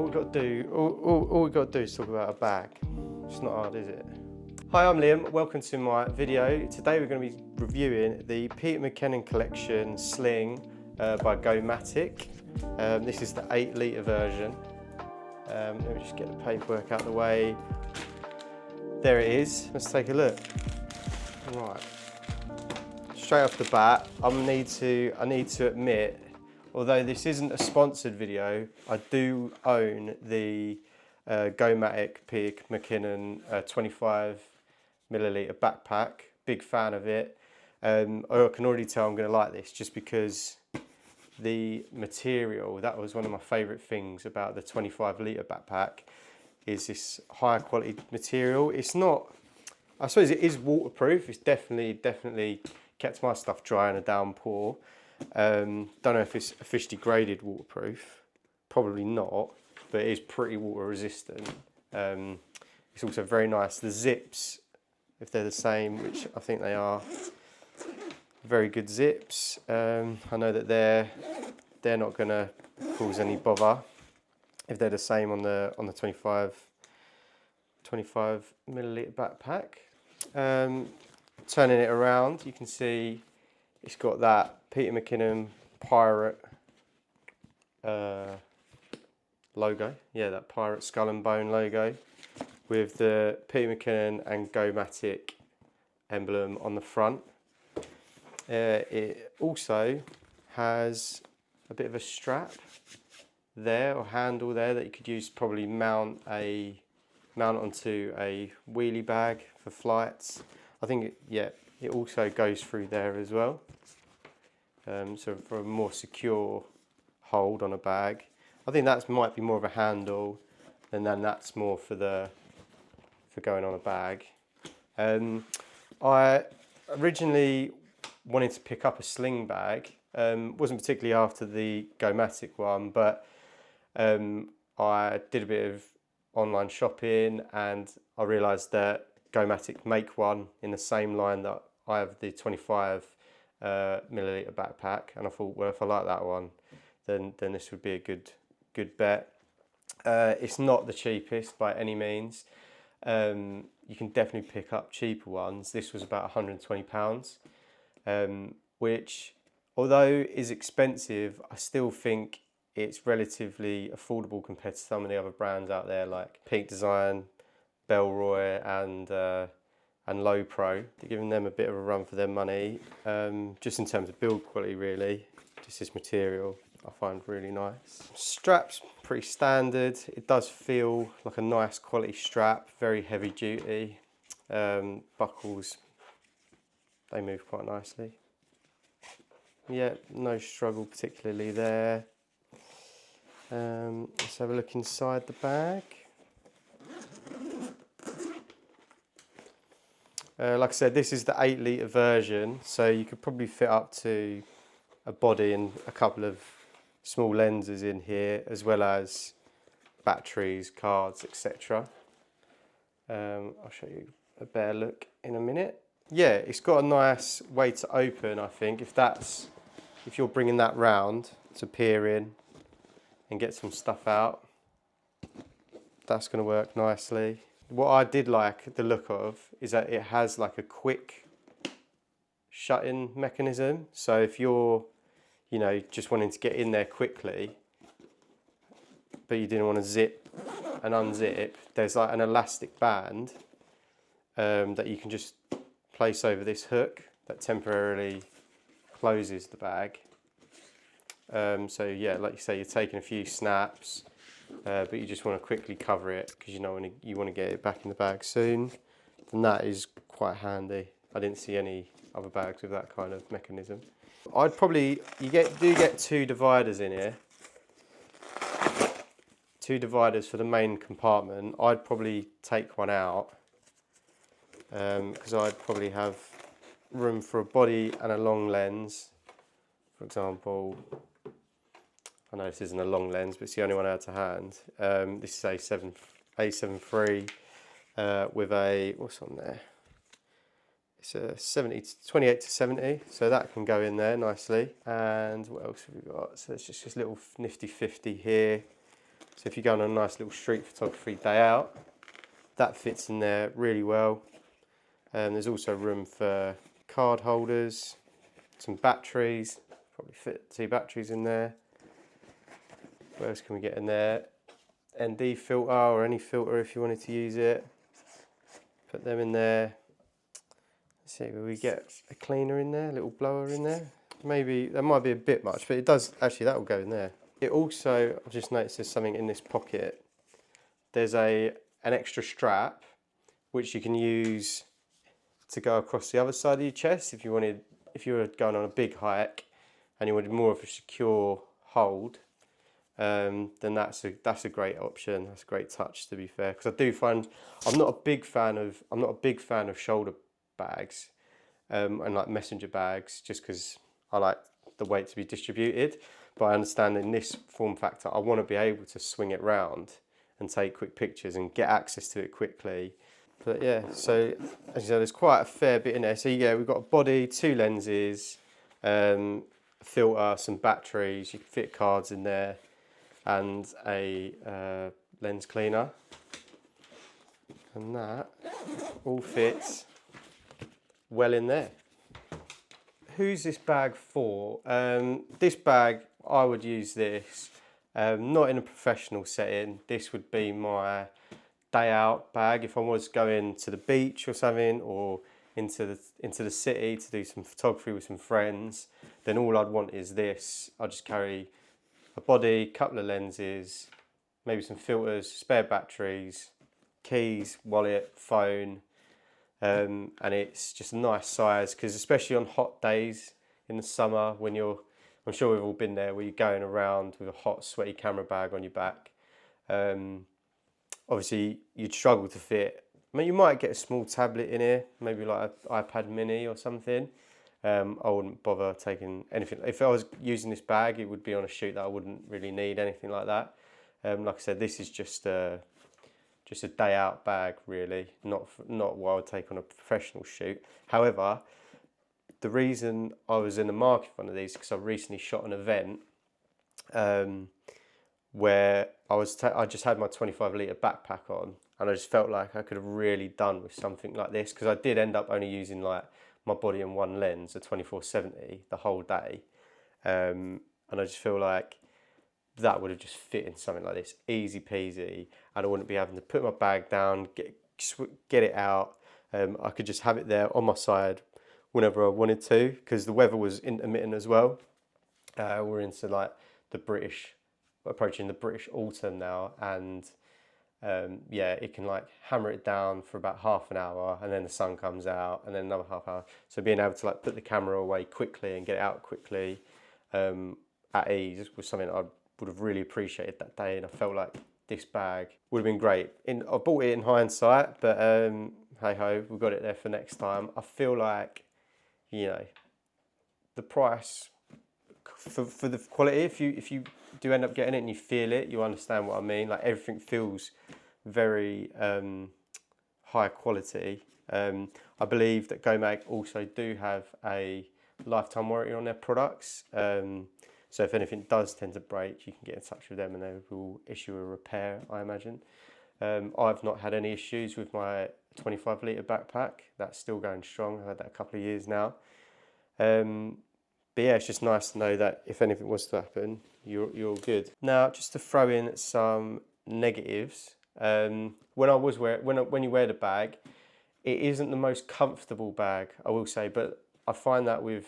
we've got to do, all we've got to do is talk about a bag. It's not hard, is it? Hi, I'm Liam. Welcome to my video. Today we're going to be reviewing the Peter McKinnon Collection Sling by Gomatic. This is the 8-litre version. Let me just get the paperwork out of the way. There it is. Let's take a look. Right. Straight off the bat, I need to admit, although this isn't a sponsored video, I do own the Gomatic Peter McKinnon 25 milliliter backpack. Big fan of it. I can already tell I'm going to like this just because the material, that was one of my favourite things about the 25 litre backpack, is this higher quality material. It's not, I suppose it is waterproof. It's definitely kept my stuff dry in a downpour. Don't know if it's officially graded waterproof, probably not, but it is pretty water resistant. It's also very nice. The zips, if they're the same, which I think they are, very good zips. I know that they're not going to cause any bother if they're the same on the 25 milliliter backpack. Turning it around, you can see it's got that Peter McKinnon pirate logo. Yeah, that pirate skull and bone logo with the Peter McKinnon and Gomatic emblem on the front. It also has a bit of a strap there, or handle there, that you could use, probably mount onto a wheelie bag for flights. I think it also goes through there as well. So for a more secure hold on a bag. I think that might be more of a handle, and then that's more for going on a bag. I originally wanted to pick up a sling bag. Wasn't particularly after the Gomatic one, but I did a bit of online shopping and I realised that Gomatic make one in the same line that I have the 25 milliliter backpack, and I thought, well, if I like that one, then this would be a good bet. It's not the cheapest by any means. You can definitely pick up cheaper ones. This was about £120, which, although is expensive, I still think it's relatively affordable compared to some of the other brands out there like Peak Design, Bellroy and Low Pro. They're giving them a bit of a run for their money, just in terms of build quality really. Just this material I find really nice. Strap's pretty standard. It does feel like a nice quality strap, very heavy duty. Buckles, they move quite nicely. Yeah, no struggle particularly there. Let's have a look inside the bag. Like I said, this is the 8-litre version, so you could probably fit up to a body and a couple of small lenses in here, as well as batteries, cards, etc. I'll show you a better look in a minute. Yeah, it's got a nice way to open, I think, if you're bringing that round to peer in and get some stuff out. That's going to work nicely. What I did like the look of is that it has like a quick shutting mechanism. So if you're, just wanting to get in there quickly, but you didn't want to zip and unzip, there's like an elastic band that you can just place over this hook that temporarily closes the bag. So yeah, like you say, you're taking a few snaps, but you just want to quickly cover it because you want to get it back in the bag soon. And that is quite handy. I didn't see any other bags with that kind of mechanism. I'd probably, do get 2 dividers in here. 2 dividers for the main compartment. I'd probably take one out because I'd probably have room for a body and a long lens. For example, I know this isn't a long lens, but it's the only one I had to hand. This is A7Siii with a, what's on there? It's a 28 to 70, so that can go in there nicely. And what else have we got? So it's just this little nifty 50 here. So if you go on a nice little street photography day out, that fits in there really well. There's also room for card holders, some batteries, probably fit 2 batteries in there. What else can we get in there? ND filter or any filter if you wanted to use it. Put them in there. Let's see, will we get a cleaner in there, a little blower in there? Maybe, that might be a bit much, but it does, actually that will go in there. It also, I've just noticed there's something in this pocket. There's an extra strap which you can use to go across the other side of your chest if you were going on a big hike and you wanted more of a secure hold. Then that's a great option. That's a great touch, to be fair, because I do find I'm not a big fan of shoulder bags and like messenger bags, just because I like the weight to be distributed. But I understand in this form factor, I want to be able to swing it round and take quick pictures and get access to it quickly. But yeah, so as you said, there's quite a fair bit in there. So yeah, we've got a body, 2 lenses, filter, some batteries. You can fit cards in there, and a lens cleaner, and that all fits well in there. Who's this bag for? This bag, I would use this not in a professional setting. This would be my day out bag if I was going to the beach or something, or into the city to do some photography with some friends. Then all I'd want is this. I'd just carry a body, couple of lenses, maybe some filters, spare batteries, keys, wallet, phone, and it's just a nice size, because especially on hot days in the summer when I'm sure we've all been there, where you're going around with a hot sweaty camera bag on your back. Obviously you'd struggle to fit. I mean, you might get a small tablet in here, maybe like an iPad mini or something. I wouldn't bother taking anything. If I was using this bag, it would be on a shoot that I wouldn't really need anything like that. Like I said, this is just a day out bag, really, not what I would take on a professional shoot. However, the reason I was in the market for one of these is because I recently shot an event where I just had my 25-litre backpack on, and I just felt like I could have really done with something like this, because I did end up only using like my body and one lens, a 24-70, the whole day, and I just feel like that would have just fit in something like this, easy peasy, and I wouldn't be having to put my bag down, get it out. I could just have it there on my side whenever I wanted to, because the weather was intermittent as well. We're into like approaching the British autumn now, and yeah, it can like hammer it down for about half an hour, and then the sun comes out, and then another half hour. So being able to like put the camera away quickly and get it out quickly at ease was something I would have really appreciated that day, and I felt like this bag would have been great. I bought it in hindsight, but hey ho, we've got it there for next time. I feel like, you know, the price for the quality, if you do end up getting it and you feel it, you understand what I mean. Like, everything feels very high quality. I believe that Gomatic also do have a lifetime warranty on their products. So if anything does tend to break, you can get in touch with them and they will issue a repair, I imagine. I've not had any issues with my 25-litre backpack. That's still going strong. I've had that a couple of years now. But yeah, it's just nice to know that if anything was to happen, you're all good. Now, just to throw in some negatives, when you wear the bag, it isn't the most comfortable bag, I will say, but I find that with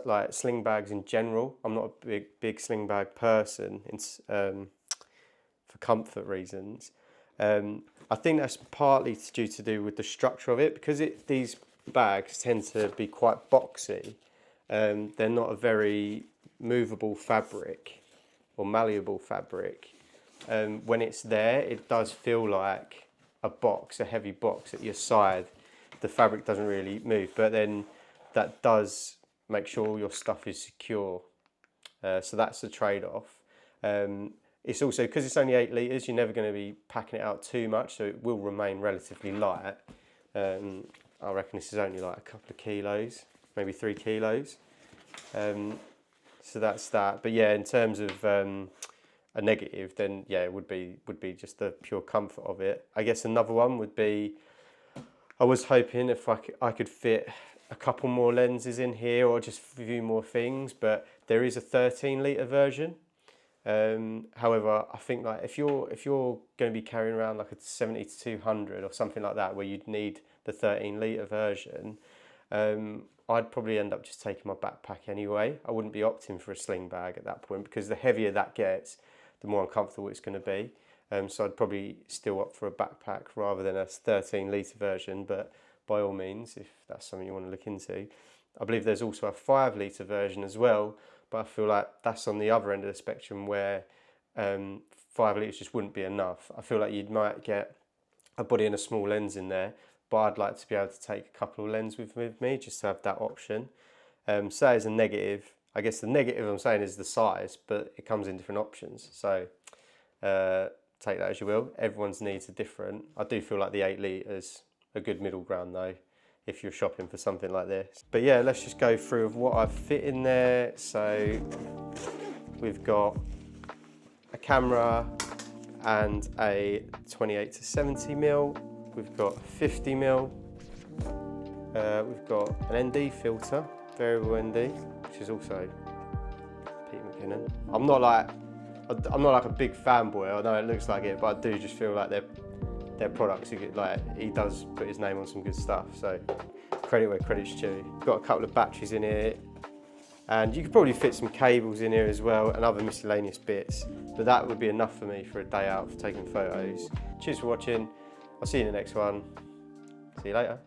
like sling bags in general, I'm not a big sling bag person for comfort reasons. I think that's partly due to do with the structure of it, because these bags tend to be quite boxy. They're not a very movable fabric or malleable fabric. When it's there, it does feel like a box, a heavy box at your side. The fabric doesn't really move, but then that does make sure all your stuff is secure. So that's the trade-off. It's also, because it's only 8 litres, you're never going to be packing it out too much, so it will remain relatively light. I reckon this is only like a couple of kilos, maybe 3 kilos. So that's that. But yeah, in terms of a negative, then yeah, it would be just the pure comfort of it. I guess another one would be, I was hoping if I could fit a couple more lenses in here or just a few more things, but there is a 13-litre version. However, I think like if you're going to be carrying around like a 70 to 200 or something like that, where you'd need the 13-litre version, I'd probably end up just taking my backpack anyway. I wouldn't be opting for a sling bag at that point, because the heavier that gets, the more uncomfortable it's going to be. So I'd probably still opt for a backpack rather than a 13-litre version, but by all means, if that's something you want to look into. I believe there's also a 5-litre version as well, but I feel like that's on the other end of the spectrum, where 5 litres just wouldn't be enough. I feel like you might get a body and a small lens in there, but I'd like to be able to take a couple of lenses with me, just to have that option. So that is a negative. I guess the negative I'm saying is the size, but it comes in different options. So take that as you will. Everyone's needs are different. I do feel like the 8 litres a good middle ground though, if you're shopping for something like this. But yeah, let's just go through of what I've fit in there. So we've got a camera and a 28 to 70mm. We've got 50mm. We've got an ND filter, variable ND, which is also Pete McKinnon. I'm not like a big fanboy. I know it looks like it, but I do just feel like their products, like he does put his name on some good stuff. So credit where credit's due. Got a couple of batteries in here, and you could probably fit some cables in here as well and other miscellaneous bits. But that would be enough for me for a day out for taking photos. Cheers for watching. I'll see you in the next one. See you later.